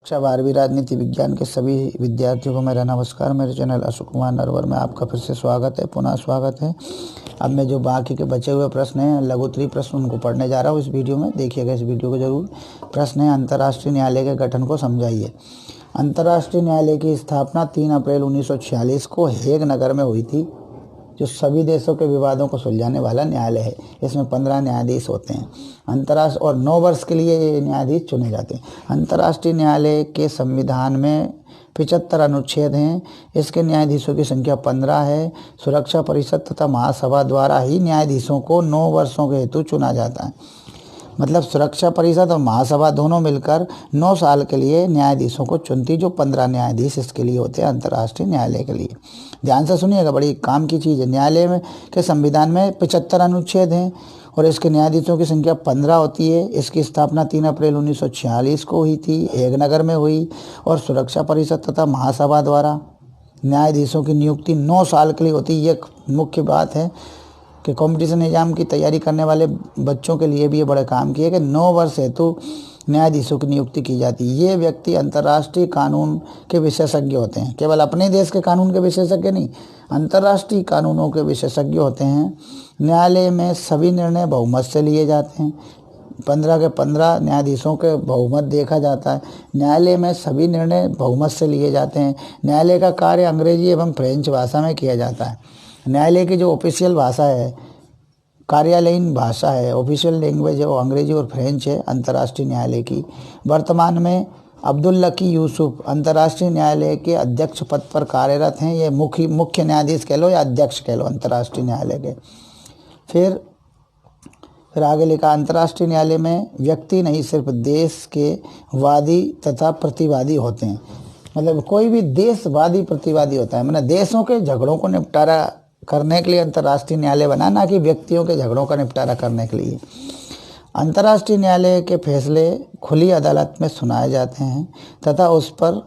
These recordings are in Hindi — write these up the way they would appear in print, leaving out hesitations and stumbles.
कक्षा 12वीं राजनीति विज्ञान के सभी विद्यार्थियों को मेरा नमस्कार। मेरे चैनल अशोक कुमार नरवर में आपका फिर से स्वागत है, पुनः स्वागत है। अब मैं जो बाकी के बचे हुए प्रश्न हैं, लघुत्तरीय प्रश्न, उनको पढ़ने जा रहा हूँ इस वीडियो में। देखिएगा इस वीडियो को जरूर। प्रश्न है, अंतर्राष्ट्रीय न्यायालय के गठन को समझाइए। अंतर्राष्ट्रीय न्यायालय की स्थापना 3 अप्रैल 1946 को हेग नगर में हुई थी, जो सभी देशों के विवादों को सुलझाने वाला न्यायालय है। इसमें 15 न्यायाधीश होते हैं अंतर्राष्ट्रीय, और 9 वर्ष के लिए ये न्यायाधीश चुने जाते हैं। अंतर्राष्ट्रीय न्यायालय के संविधान में 75 अनुच्छेद हैं। इसके न्यायाधीशों की संख्या 15 है। सुरक्षा परिषद तथा महासभा द्वारा ही न्यायाधीशों को 9 वर्षों के हेतु चुना जाता है। मतलब सुरक्षा परिषद और महासभा दोनों मिलकर 9 साल के लिए न्यायाधीशों को चुनती, जो 15 न्यायाधीश इसके लिए होते हैं अंतर्राष्ट्रीय न्यायालय के लिए। ध्यान से सुनिएगा, बड़ी काम की चीज़ है। न्यायालय में के संविधान में 75 अनुच्छेद हैं और इसके न्यायाधीशों की संख्या 15 होती है। इसकी स्थापना 3 अप्रैल 1946 को हुई थी, हेग नगर में हुई। और सुरक्षा परिषद तथा महासभा द्वारा न्यायाधीशों की नियुक्ति 9 साल के लिए होती है। ये मुख्य बात है कि कंपटीशन एग्जाम की तैयारी करने वाले बच्चों के लिए भी ये बड़े काम की है कि 9 वर्ष हेतु न्यायाधीशों की नियुक्ति की जाती है। ये व्यक्ति अंतर्राष्ट्रीय कानून के विशेषज्ञ होते हैं, केवल अपने देश के कानून के विशेषज्ञ नहीं, अंतर्राष्ट्रीय कानूनों के विशेषज्ञ होते हैं। न्यायालय में सभी निर्णय बहुमत से लिए जाते हैं। 15 के 15 न्यायाधीशों के बहुमत देखा जाता है। न्यायालय में सभी निर्णय बहुमत से लिए जाते हैं। न्यायालय का कार्य अंग्रेजी एवं फ्रेंच भाषा में किया जाता है। न्यायालय की जो ऑफिशियल भाषा है, कार्यालयीन भाषा है, ऑफिशियल लैंग्वेज है, वो अंग्रेजी और फ्रेंच है अंतर्राष्ट्रीय न्यायालय की। वर्तमान में अब्दुल लकी यूसुफ अंतर्राष्ट्रीय न्यायालय के अध्यक्ष पद पर कार्यरत हैं। ये मुख्य न्यायाधीश कह लो या अध्यक्ष कह लो अंतर्राष्ट्रीय न्यायालय के। फिर आगे लिखा, अंतर्राष्ट्रीय न्यायालय में व्यक्ति नहीं सिर्फ देश के वादी तथा प्रतिवादी होते हैं। मतलब कोई भी देश वादी प्रतिवादी होता है। मतलब देशों के झगड़ों को निपटारा करने के लिए अंतर्राष्ट्रीय न्यायालय बना, ना कि व्यक्तियों के झगड़ों का निपटारा करने के लिए। अंतर्राष्ट्रीय न्यायालय के फैसले खुली अदालत में सुनाए जाते हैं तथा उस पर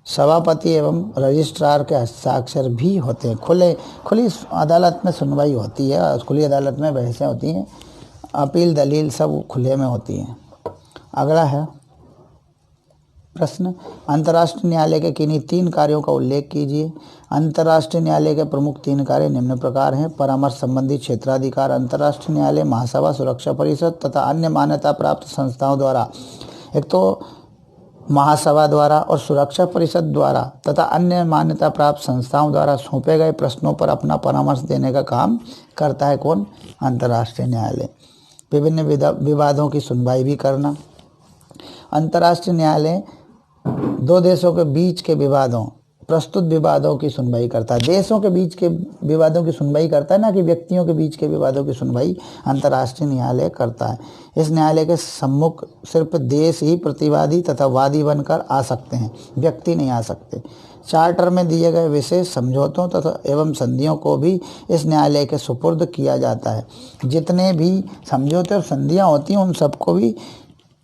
सभापति एवं रजिस्ट्रार के हस्ताक्षर भी होते हैं। खुली अदालत में सुनवाई होती है, खुली अदालत में बहसें होती हैं, अपील दलील सब खुले में होती हैं। अगला है प्रश्न, अंतर्राष्ट्रीय न्यायालय के किन्हीं 3 कार्यों का उल्लेख कीजिए। अंतर्राष्ट्रीय न्यायालय के प्रमुख 3 कार्य निम्न प्रकार हैं। परामर्श संबंधी क्षेत्राधिकार अंतर्राष्ट्रीय न्यायालय, महासभा, सुरक्षा परिषद तथा अन्य मान्यता प्राप्त संस्थाओं द्वारा, एक तो महासभा द्वारा और सुरक्षा परिषद द्वारा तथा अन्य मान्यता प्राप्त संस्थाओं द्वारा सौंपे गए प्रश्नों पर अपना परामर्श देने का काम करता है। कौन? अंतर्राष्ट्रीय न्यायालय। विभिन्न विवादों की सुनवाई भी करना। अंतर्राष्ट्रीय न्यायालय 2 देशों के बीच के विवादों, प्रस्तुत विवादों की सुनवाई करता है। देशों के बीच के विवादों की सुनवाई करता है, ना कि व्यक्तियों के बीच के विवादों की सुनवाई अंतर्राष्ट्रीय न्यायालय करता है। इस न्यायालय के सम्मुख सिर्फ देश ही प्रतिवादी तथा वादी बनकर आ सकते हैं, व्यक्ति नहीं आ सकते। चार्टर में दिए गए विशेष समझौतों तथा एवं संधियों को भी इस न्यायालय के सुपुर्द किया जाता है। जितने भी समझौते और संधियाँ होती हैं उन सबको भी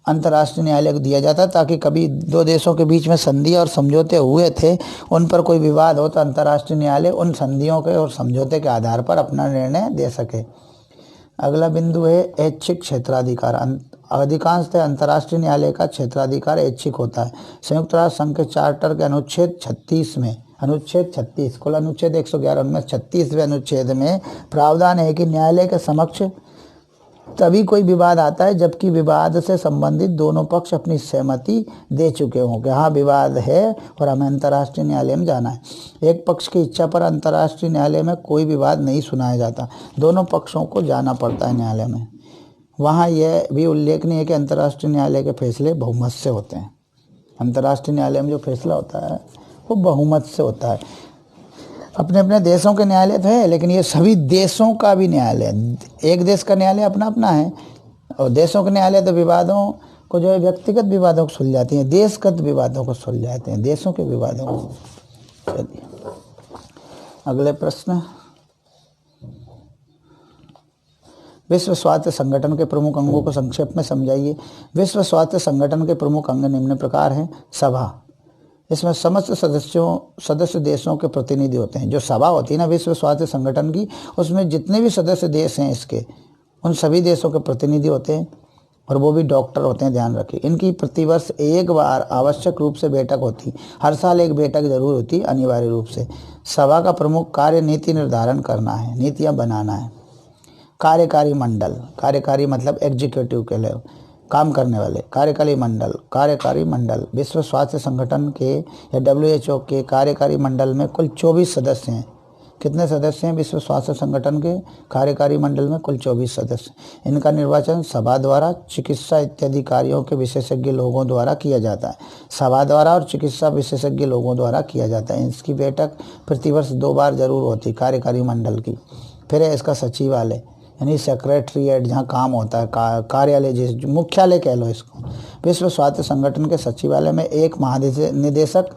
अंतर्राष्ट्रीय न्यायालय को दिया जाता है, ताकि कभी 2 देशों के बीच में संधि और समझौते हुए थे, उन पर कोई विवाद हो तो अंतर्राष्ट्रीय न्यायालय उन संधियों के और समझौते के आधार पर अपना निर्णय दे सके। अगला बिंदु है ऐच्छिक क्षेत्राधिकार। अधिकांशतः अंतर्राष्ट्रीय न्यायालय का क्षेत्राधिकार ऐच्छिक होता है। संयुक्त राष्ट्र संघ के चार्टर के अनुच्छेद 36 में, अनुच्छेद 36, कुल अनुच्छेद 111 उनमें 36वें अनुच्छेद में प्रावधान है कि न्यायालय के समक्ष तभी कोई विवाद आता है जबकि विवाद से संबंधित दोनों पक्ष अपनी सहमति दे चुके हों कि हाँ विवाद है और हमें अंतर्राष्ट्रीय न्यायालय में जाना है। एक पक्ष की इच्छा पर अंतर्राष्ट्रीय न्यायालय में कोई विवाद नहीं सुनाया जाता, दोनों पक्षों को जाना पड़ता है न्यायालय में। वहाँ यह भी उल्लेखनीय है कि अंतर्राष्ट्रीय न्यायालय के फैसले बहुमत से होते हैं। अंतर्राष्ट्रीय न्यायालय में जो फैसला होता है वो बहुमत से होता है। अपने अपने देशों के न्यायालय तो है, लेकिन ये सभी देशों का भी न्यायालय है। एक देश का न्यायालय अपना अपना है, और देशों के न्यायालय तो विवादों को जो है व्यक्तिगत विवादों को सुलझाती हैं, देशगत विवादों को सुलझाते हैं, देशों के विवादों को। चलिए अगले प्रश्न, विश्व स्वास्थ्य संगठन के प्रमुख अंगों को संक्षेप में समझाइए। विश्व स्वास्थ्य संगठन के प्रमुख अंग निम्न प्रकार हैं। सभा, इसमें समस्त सदस्य देशों के प्रतिनिधि होते हैं। जो सभा होती है ना विश्व स्वास्थ्य संगठन की, उसमें जितने भी सदस्य देश हैं इसके, उन सभी देशों के प्रतिनिधि होते हैं। और वो भी डॉक्टर होते हैं, ध्यान रखिए। इनकी प्रतिवर्ष एक बार आवश्यक रूप से बैठक होती, हर साल एक बैठक जरूर होती अनिवार्य रूप से। सभा का प्रमुख कार्य नीति निर्धारण करना है, नीतियां बनाना है। कार्यकारी मंडल, कार्यकारी मतलब एग्जीक्यूटिव के लिए काम करने वाले। कार्यकारी मंडल विश्व स्वास्थ्य संगठन के या WHO के कार्यकारी मंडल में कुल 24 सदस्य हैं। कितने सदस्य हैं विश्व स्वास्थ्य संगठन के कार्यकारी मंडल में? कुल 24 सदस्य। इनका निर्वाचन सभा द्वारा, चिकित्सा इत्यादि कार्यों के विशेषज्ञ लोगों द्वारा किया जाता है। सभा द्वारा और चिकित्सा विशेषज्ञ लोगों द्वारा किया जाता है। इसकी बैठक प्रतिवर्ष 2 बार जरूर होती कार्यकारी मंडल की। फिर है इसका सचिवालय यानी सेक्रेटरीट, जहाँ काम होता है, कार्यालय, जिस मुख्यालय कह लो इसको। विश्व स्वास्थ्य संगठन के सचिवालय में एक महानिदेशक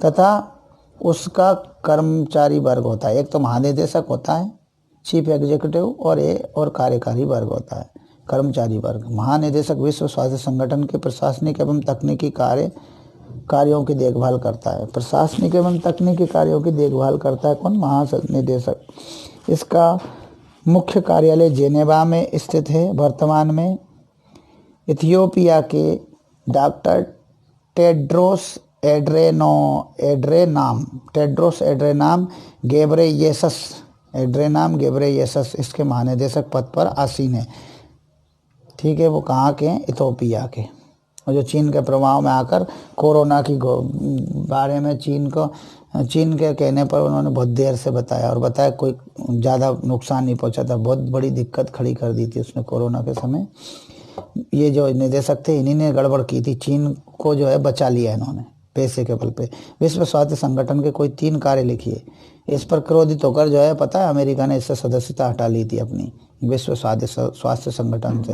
तथा उसका कर्मचारी वर्ग होता है। एक तो महानिदेशक होता है, चीफ एग्जीक्यूटिव, और कार्यकारी वर्ग होता है, कर्मचारी वर्ग। महानिदेशक विश्व स्वास्थ्य संगठन के प्रशासनिक एवं तकनीकी कार्यों की देखभाल करता है। प्रशासनिक एवं तकनीकी कार्यों की देखभाल करता है कौन? महानिदेशक। इसका मुख्य कार्यालय जेनेवा में स्थित है। वर्तमान में इथियोपिया के डॉक्टर टेड्रोस एड्रेनाम गेब्रेयेसस इसके महानिदेशक पद पर आसीन है। ठीक है, वो कहाँ के हैं? इथियोपिया के। और जो चीन के प्रभाव में आकर कोरोना की बारे में चीन के कहने पर उन्होंने बहुत देर से बताया, और बताया कोई ज़्यादा नुकसान नहीं पहुंचा था। बहुत बड़ी दिक्कत खड़ी कर दी थी उसने कोरोना के समय। ये जो निदेशक थे, इन्हीं ने गड़बड़ की थी, चीन को जो है बचा लिया इन्होंने पैसे के बल पे। विश्व स्वास्थ्य संगठन के कोई 3 कार्य लिखिए। इस पर क्रोधित होकर जो है, पता है, अमेरिका ने इससे सदस्यता हटा ली थी अपनी विश्व स्वास्थ्य संगठन से।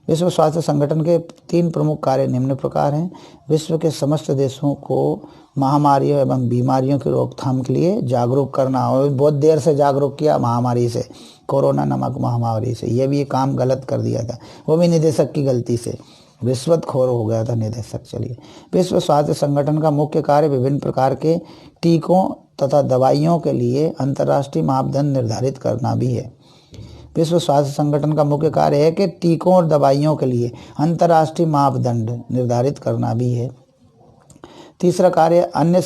विश्व स्वास्थ्य संगठन के 3 प्रमुख कार्य निम्न प्रकार हैं। विश्व के समस्त देशों को महामारियों एवं बीमारियों की रोकथाम के लिए जागरूक करना। और बहुत देर से जागरूक किया महामारी से, कोरोना नामक महामारी से। ये भी काम गलत कर दिया था, वो भी निदेशक की गलती से। रिश्वतखोर हो गया था निदेशक। चलिए, विश्व स्वास्थ्य संगठन का मुख्य कार्य विभिन्न प्रकार के टीकों तथा दवाइयों के लिए अंतर्राष्ट्रीय मापदंड निर्धारित करना भी है। विश्व स्वास्थ्य संगठन का मुख्य कार्य है कि टीकों और दवाइयों के लिए अंतर्राष्ट्रीय मापदंड निर्धारित करना भी है। तीसरा कार्य अन्य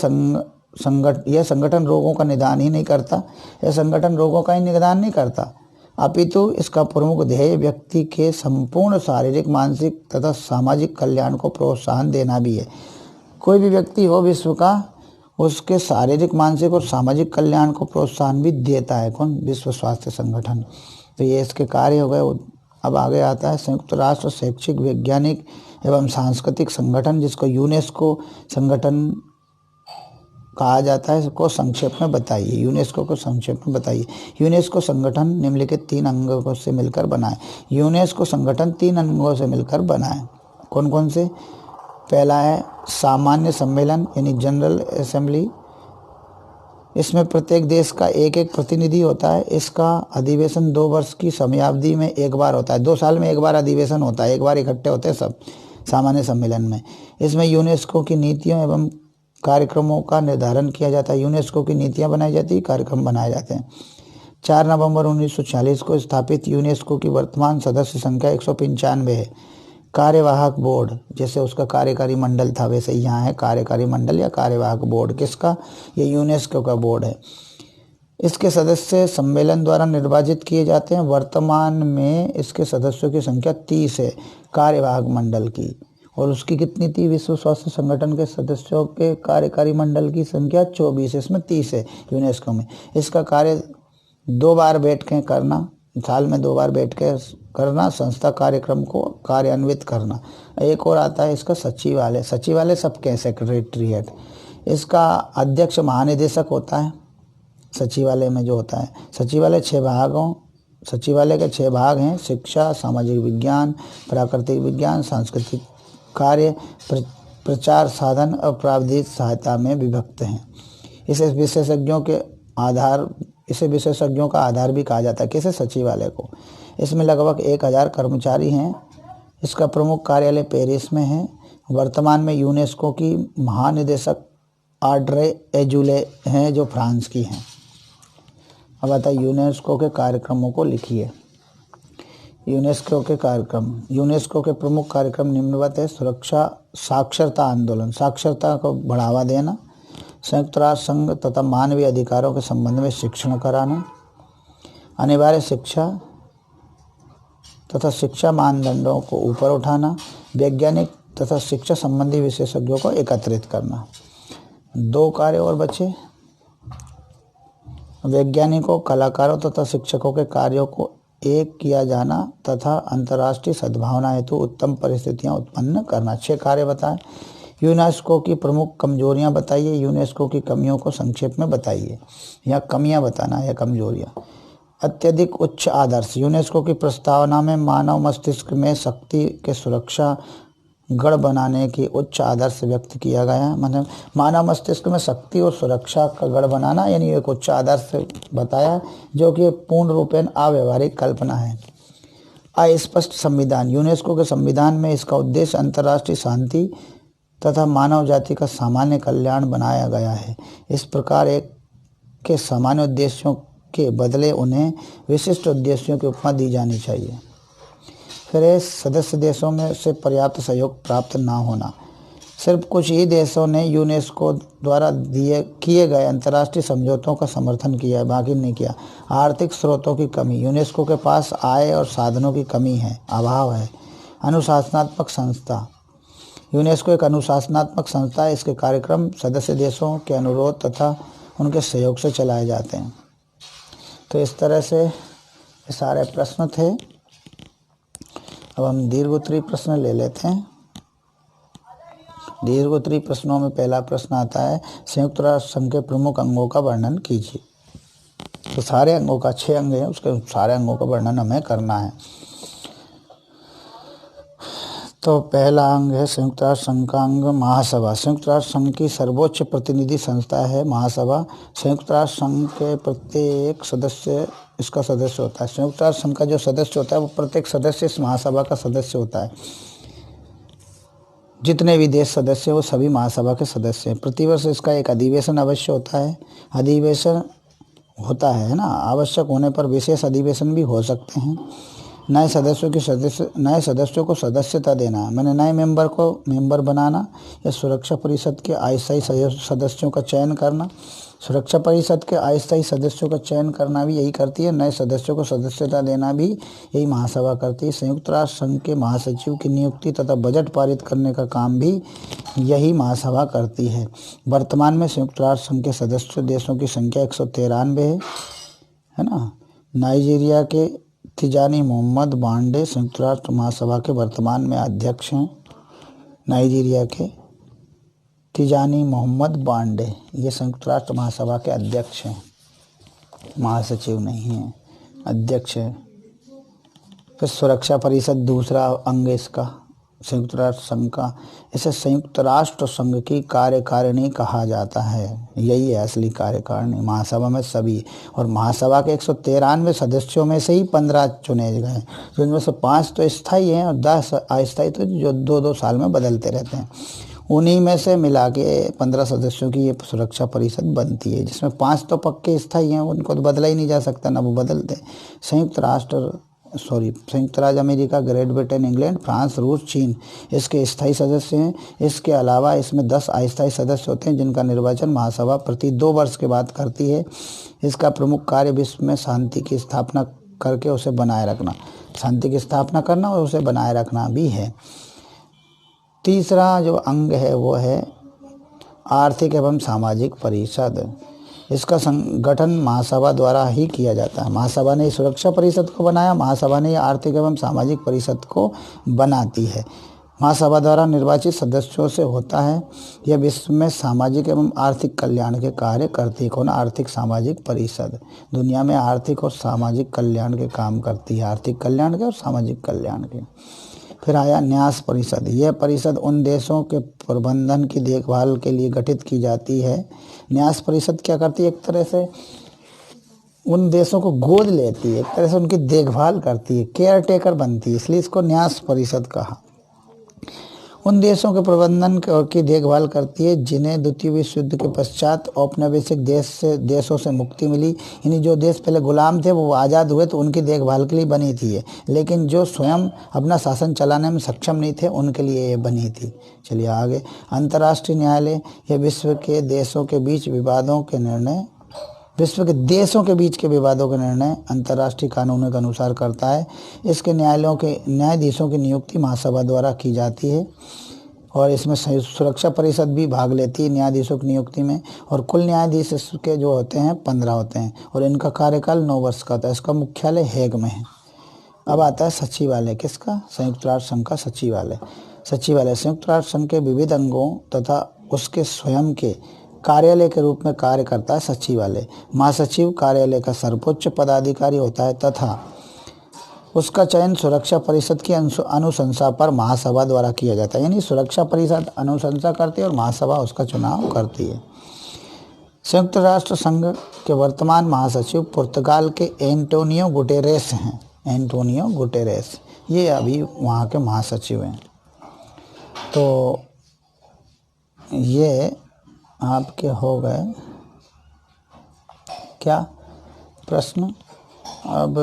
यह संगठन रोगों का निदान ही नहीं करता, यह संगठन रोगों का ही निदान नहीं करता, अपितु इसका प्रमुख ध्येय व्यक्ति के संपूर्ण शारीरिक, मानसिक तथा सामाजिक कल्याण को प्रोत्साहन देना भी है। कोई भी व्यक्ति हो विश्व का, उसके शारीरिक, मानसिक और सामाजिक कल्याण को प्रोत्साहन भी देता है कौन? विश्व स्वास्थ्य संगठन। तो ये इसके कार्य हो गए। अब आगे आता है संयुक्त राष्ट्र शैक्षिक, वैज्ञानिक एवं सांस्कृतिक संगठन, जिसको यूनेस्को संगठन कहा जाता है। इसको संक्षेप में बताइए, यूनेस्को को संक्षेप में बताइए। यूनेस्को संगठन निम्नलिखित 3 अंगों से मिलकर बना है। यूनेस्को संगठन 3 अंगों से मिलकर बना है। कौन कौन से? पहला है सामान्य सम्मेलन यानी जनरल असेंबली। इसमें प्रत्येक देश का एक प्रतिनिधि होता है। इसका अधिवेशन 2 वर्ष की समयावधि में एक बार होता है। 2 साल में एक बार अधिवेशन होता है, एक बार इकट्ठे होते हैं सब सामान्य सम्मेलन में। इसमें यूनेस्को की नीतियों एवं कार्यक्रमों का निर्धारण किया जाता है। यूनेस्को की नीतियां बनाई जाती है, कार्यक्रम बनाए जाते हैं। 4 नवंबर 1946 को स्थापित यूनेस्को की वर्तमान सदस्य संख्या 195 है। कार्यवाहक बोर्ड, जैसे उसका कार्यकारी मंडल था वैसे यहाँ है कार्यकारी मंडल या कार्यवाहक बोर्ड। किसका? ये यूनेस्को का बोर्ड है। इसके सदस्य सम्मेलन द्वारा निर्वाचित किए जाते हैं। वर्तमान में इसके सदस्यों की संख्या 30 है कार्यवाहक मंडल की। और उसकी कितनी थी? विश्व स्वास्थ्य संगठन के सदस्यों के कार्यकारी मंडल की संख्या 24 है, इसमें 30 है यूनेस्को में। इसका कार्य 2 बार बैठ के करना, साल में 2 बार बैठ के करना, संस्था कार्यक्रम को कार्यान्वित करना। एक और आता है इसका सचिवालय। सचिवालय सबके सेक्रेटरीट। इसका अध्यक्ष महानिदेशक होता है। सचिवालय में जो होता है, सचिवालय 6 सचिवालय के 6 भाग हैं। शिक्षा, सामाजिक विज्ञान, प्राकृतिक विज्ञान, सांस्कृतिक कार्य, प्रचार साधन और प्राविधिक सहायता में विभक्त हैं। इसे विशेषज्ञों का आधार भी कहा जाता है। किसे? सचिवालय को। इसमें लगभग 1000 कर्मचारी हैं। इसका प्रमुख कार्यालय पेरिस में है। वर्तमान में यूनेस्को की महानिदेशक ऑड्रे एजुले हैं, जो फ्रांस की हैं। अब आता है यूनेस्को के कार्यक्रमों को लिखिए। यूनेस्को के कार्यक्रम। यूनेस्को के प्रमुख कार्यक्रम निम्नवत है: सुरक्षा साक्षरता आंदोलन, साक्षरता को बढ़ावा देना, संयुक्त राष्ट्र संघ तथा मानवीय अधिकारों के संबंध में शिक्षण कराना, अनिवार्य शिक्षा तथा शिक्षा मानदंडों को ऊपर उठाना, वैज्ञानिक तथा शिक्षा संबंधी विशेषज्ञों को एकत्रित करना। 2 कार्य और बचे: वैज्ञानिकों, कलाकारों तथा शिक्षकों के कार्यों को एक किया जाना तथा अंतर्राष्ट्रीय सद्भावना हेतु उत्तम परिस्थितियां उत्पन्न करना। 6 कार्य बताएं। यूनेस्को की प्रमुख कमजोरियां बताइए। यूनेस्को की कमियों को संक्षेप में बताइए। या कमियां बताना या कमजोरियां। अत्यधिक उच्च आदर्श। यूनेस्को की प्रस्तावना में मानव मस्तिष्क में शक्ति के सुरक्षा गढ़ बनाने की उच्च आदर्श व्यक्त किया गया है। मतलब मानव मस्तिष्क में शक्ति और सुरक्षा का गढ़ बनाना, यानी एक उच्च आदर्श बताया, जो कि पूर्ण रूपेण अव्यवहारिक कल्पना है। अस्पष्ट संविधान। यूनेस्को के संविधान में इसका उद्देश्य अंतर्राष्ट्रीय शांति तथा मानव जाति का सामान्य कल्याण बनाया गया है। इस प्रकार एक के सामान्य उद्देश्यों के बदले उन्हें विशिष्ट उद्देश्यों की उपमा दी जानी चाहिए। फिर सदस्य देशों में से पर्याप्त सहयोग प्राप्त ना होना। सिर्फ कुछ ही देशों ने यूनेस्को द्वारा किए गए अंतर्राष्ट्रीय समझौतों का समर्थन किया है, बाकी नहीं किया। आर्थिक स्रोतों की कमी। यूनेस्को के पास आय और साधनों की कमी है, अभाव है। अनुशासनात्मक संस्था। यूनेस्को एक अनुशासनात्मक संस्था है। इसके कार्यक्रम सदस्य देशों के अनुरोध तथा उनके सहयोग से चलाए जाते हैं। तो इस तरह से ये सारे प्रश्न थे। अब हम दीर्घोत्तरीय प्रश्न ले लेते हैं। दीर्घोत्तरीय प्रश्नों में पहला प्रश्न आता है, संयुक्त राष्ट्र संघ के प्रमुख अंगों का वर्णन कीजिए। तो सारे अंगों का 6 अंग हैं, उसके सारे अंगों का वर्णन हमें करना है। तो पहला अंग है संयुक्त राष्ट्र संघ का अंग महासभा। संयुक्त राष्ट्र संघ की सर्वोच्च प्रतिनिधि संस्था है महासभा। संयुक्त राष्ट्र संघ के प्रत्येक सदस्य इसका सदस्य होता है। संयुक्त राष्ट्र संघ का जो सदस्य होता है वो प्रत्येक सदस्य इस महासभा का सदस्य होता है। जितने भी देश सदस्य हैं वो सभी महासभा के सदस्य हैं। प्रतिवर्ष इसका एक अधिवेशन अवश्य होता है। अधिवेशन होता है ना, आवश्यक होने पर विशेष अधिवेशन भी हो सकते हैं। नए सदस्यों को सदस्यता देना, मैंने नए मेंबर को मेंबर बनाना, या सुरक्षा परिषद के अस्थायी सदस्यों का चयन करना। सुरक्षा परिषद के अस्थायी सदस्यों का चयन करना भी यही करती है। नए सदस्यों को सदस्यता देना भी यही महासभा करती है। संयुक्त राष्ट्र संघ के महासचिव की नियुक्ति तथा बजट पारित करने का काम भी यही महासभा करती है। वर्तमान में संयुक्त राष्ट्र संघ के सदस्य देशों की संख्या 193 है ना। नाइजीरिया के तिजानी मोहम्मद बांडे संयुक्त राष्ट्र महासभा के वर्तमान में अध्यक्ष हैं। नाइजीरिया के तिजानी मोहम्मद बांडे ये संयुक्त राष्ट्र महासभा के अध्यक्ष हैं, महासचिव नहीं हैं, अध्यक्ष हैं। फिर सुरक्षा परिषद दूसरा अंग इसका संयुक्त राष्ट्र संघ का। इसे संयुक्त राष्ट्र संघ की कार्यकारिणी कहा जाता है। यही है असली कार्यकारिणी। महासभा में सभी, और महासभा के 193 सदस्यों में से ही 15 चुने गए, जिनमें से 5 तो स्थायी हैं और 10 अस्थायी, तो जो 2-2 साल में बदलते रहते हैं। उन्हीं में से मिला के 15 सदस्यों की ये सुरक्षा परिषद बनती है, जिसमें 5 तो पक्के स्थायी हैं, उनको तो बदला ही नहीं जा सकता, ना वो बदलते। संयुक्त राज्य America, great Britain, England, France, रूस, चीन इसके स्थायी सदस्य हैं। इसके अलावा इसमें 10 अस्थायी सदस्य होते हैं, जिनका निर्वाचन महासभा प्रति 2 वर्ष के बाद करती है। इसका प्रमुख कार्य विश्व में शांति की स्थापना करके उसे बनाए रखना, शांति की स्थापना करना और उसे बनाए रखना भी है। तीसरा जो अंग है वो है आर्थिक एवं सामाजिक परिषद। इसका संगठन महासभा द्वारा ही किया जाता है। महासभा ने सुरक्षा परिषद को बनाया, महासभा ने आर्थिक एवं सामाजिक परिषद को बनाती है। महासभा द्वारा निर्वाचित सदस्यों से होता है। यह विश्व में सामाजिक एवं आर्थिक कल्याण के कार्य करती है। कौन? आर्थिक सामाजिक परिषद दुनिया में आर्थिक और सामाजिक कल्याण के काम करती है, आर्थिक कल्याण के और सामाजिक कल्याण के। फिर आया न्यास परिषद। यह परिषद उन देशों के प्रबंधन की देखभाल के लिए गठित की जाती है। न्यास परिषद क्या करती है? एक तरह से उन देशों को गोद लेती है, एक तरह से उनकी देखभाल करती है, केयर टेकर बनती है, इसलिए इसको न्यास परिषद कहा। उन देशों के प्रबंधन की देखभाल करती है जिन्हें द्वितीय विश्व युद्ध के पश्चात औपनिवेशिक देशों से मुक्ति मिली। यानी जो देश पहले गुलाम थे वो आज़ाद हुए तो उनकी देखभाल के लिए बनी थी ये, लेकिन जो स्वयं अपना शासन चलाने में सक्षम नहीं थे उनके लिए ये बनी थी। चलिए आगे। अंतर्राष्ट्रीय न्यायालय यह विश्व के देशों के बीच विवादों के निर्णय अंतर्राष्ट्रीय कानूनों के अनुसार करता है। इसके न्यायाधीशों की नियुक्ति महासभा द्वारा की जाती है और इसमें सुरक्षा परिषद भी भाग लेती है न्यायाधीशों की नियुक्ति में। और कुल न्यायाधीश इसके जो होते हैं 15 होते हैं और इनका कार्यकाल 9 वर्ष का होता है। इसका मुख्यालय हेग में है। अब आता है सचिवालय। किसका? संयुक्त राष्ट्र संघ का सचिवालय। संयुक्त राष्ट्र संघ के विविध अंगों तथा उसके स्वयं के कार्यालय के रूप में कार्य करता है सचिवालय। महासचिव कार्यालय का सर्वोच्च पदाधिकारी होता है तथा उसका चयन सुरक्षा परिषद की अनुशंसा पर महासभा द्वारा किया जाता है। यानी सुरक्षा परिषद अनुशंसा करती है और महासभा उसका चुनाव करती है। संयुक्त राष्ट्र संघ के वर्तमान महासचिव पुर्तगाल के एंटोनियो गुटेरेस हैं। एंटोनियो गुटेरेस ये अभी वहाँ के महासचिव हैं। तो ये आपके हो गए क्या प्रश्न। अब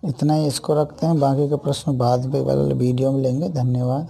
इतना ही इसको रखते हैं, बाकी के प्रश्न बाद में वाले वीडियो में लेंगे। धन्यवाद।